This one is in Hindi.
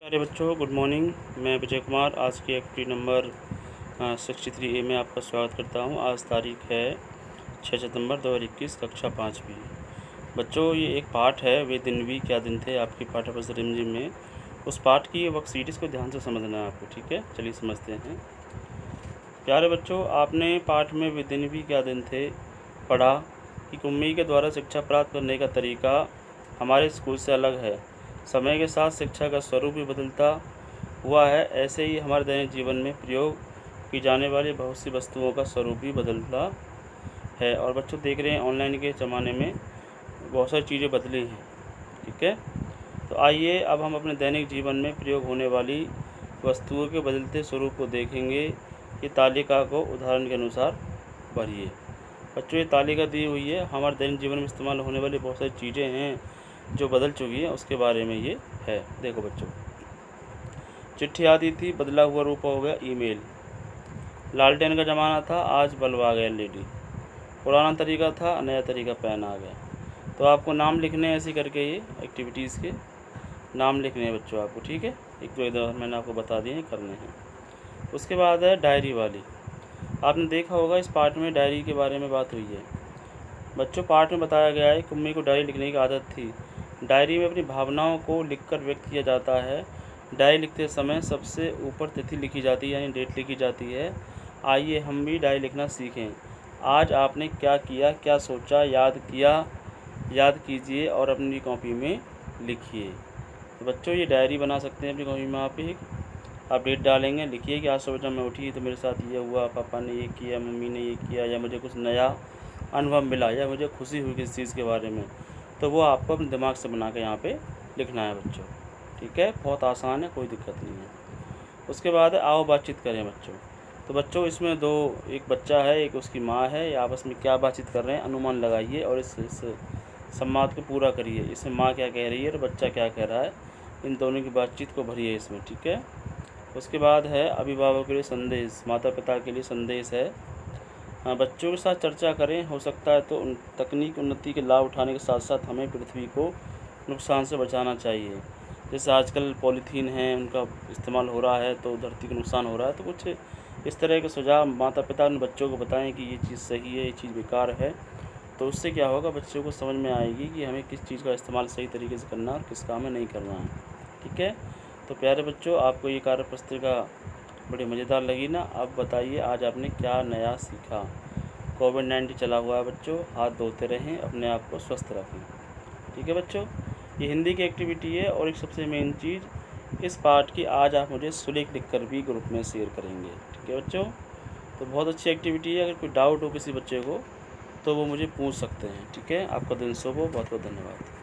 प्यारे बच्चों, गुड मॉर्निंग। मैं विजय कुमार आज की एक्टिविटी नंबर 63A में आपका स्वागत करता हूं। आज तारीख है 6 सितंबर 2021, कक्षा 5वीं। बच्चों, ये एक पाठ है वे दिन भी क्या दिन थे आपकी पाठ्य पुस्तक रिमझिम में। उस पाठ की वर्कशीट को ध्यान से समझना है आपको, ठीक है। चलिए समझते हैं। प्यारे बच्चों, आपने पाठ में वे दिन भी क्या दिन थे पढ़ा कि कुम्मी के द्वारा शिक्षा प्राप्त करने का तरीका हमारे स्कूल से अलग है। समय के साथ शिक्षा का स्वरूप भी बदलता हुआ है। ऐसे ही हमारे दैनिक जीवन में प्रयोग की जाने वाली बहुत सी वस्तुओं का स्वरूप भी बदलता है। और बच्चों देख रहे हैं ऑनलाइन के ज़माने में बहुत सारी चीज़ें बदली हैं, ठीक है। तो आइए अब हम अपने दैनिक जीवन में प्रयोग होने वाली वस्तुओं के बदलते स्वरूप को देखेंगे। ये तालिका को उदाहरण के अनुसार पढ़िए। बच्चों, ये तालिका दी हुई है, हमारे दैनिक जीवन में इस्तेमाल होने वाली बहुत सारी चीज़ें हैं जो बदल चुकी हैं, उसके बारे में ये है। देखो बच्चों, चिट्ठी आती थी, बदला हुआ रूप हो गया ईमेल। लालटेन का ज़माना था, आज बल्ब आ गया LED। पुराना तरीका था, नया तरीका पेन आ गया। तो आपको नाम लिखने ऐसे करके ये एक्टिविटीज़ के नाम लिखने हैं बच्चों आपको, ठीक है। एक दो इधर मैंने आपको बता दिए करने हैं। उसके बाद है डायरी वाली। आपने देखा होगा इस पाठ में डायरी के बारे में बात हुई है। बच्चों, पाठ में बताया गया है कुम्मी को डायरी लिखने की आदत थी। डायरी में अपनी भावनाओं को लिखकर व्यक्त किया जाता है। डायरी लिखते समय सबसे ऊपर तिथि लिखी जाती है, यानी डेट लिखी जाती है। आइए हम भी डायरी लिखना सीखें। आज आपने क्या किया, क्या सोचा, याद कीजिए और अपनी कॉपी में लिखिए। तो बच्चों, ये डायरी बना सकते हैं अपनी कॉपी में। आप डेट डालेंगे, लिखिए कि आज सुबह जब मैं उठी तो मेरे साथ ये हुआ, पापा ने ये किया, मम्मी ने ये किया, या मुझे कुछ नया अनुभव मिला, या मुझे खुशी हुई किसी चीज़ के बारे में। तो वो आपको अपने दिमाग से बना के यहाँ पे लिखना है बच्चों, ठीक है। बहुत आसान है, कोई दिक्कत नहीं है। उसके बाद आओ बातचीत करें बच्चों। तो बच्चों, इसमें एक बच्चा है, एक उसकी माँ है। ये आपस में क्या बातचीत कर रहे हैं अनुमान लगाइए और इस संवाद को पूरा करिए। इसमें माँ क्या कह रही है और बच्चा क्या कह रहा है, इन दोनों की बातचीत को भरिए इसमें, ठीक है। उसके बाद है अभिभावकों के लिए संदेश, माता पिता के लिए संदेश है। बच्चों के साथ चर्चा करें, हो सकता है तो तकनीक उन्नति के लाभ उठाने के साथ साथ हमें पृथ्वी को नुकसान से बचाना चाहिए। जैसे आजकल पॉलीथीन है, उनका इस्तेमाल हो रहा है तो धरती को नुकसान हो रहा है। तो कुछ इस तरह के सुझाव माता पिता उन बच्चों को बताएं कि ये चीज़ सही है, ये चीज़ बेकार है। तो उससे क्या होगा, बच्चों को समझ में आएगी कि हमें किस चीज़ का इस्तेमाल सही तरीके से करना है और किस काम में नहीं करना है, ठीक है। तो प्यारे बच्चों, आपको ये कार्य पुस्तिका बड़ी मज़ेदार लगी ना। अब बताइए आज आपने क्या नया सीखा। कोविड-19 चला हुआ है बच्चों, हाथ धोते रहें, अपने आप को स्वस्थ रखें, ठीक है बच्चों। ये हिंदी की एक्टिविटी है। और एक सबसे मेन चीज़, इस पाठ की आज आप मुझे सुलेख लिखकर भी ग्रुप में शेयर करेंगे, ठीक है बच्चों। तो बहुत अच्छी एक्टिविटी है। अगर कोई डाउट हो किसी बच्चे को तो वो मुझे पूछ सकते हैं, ठीक है। आपका दिन शुभ हो। बहुत बहुत धन्यवाद।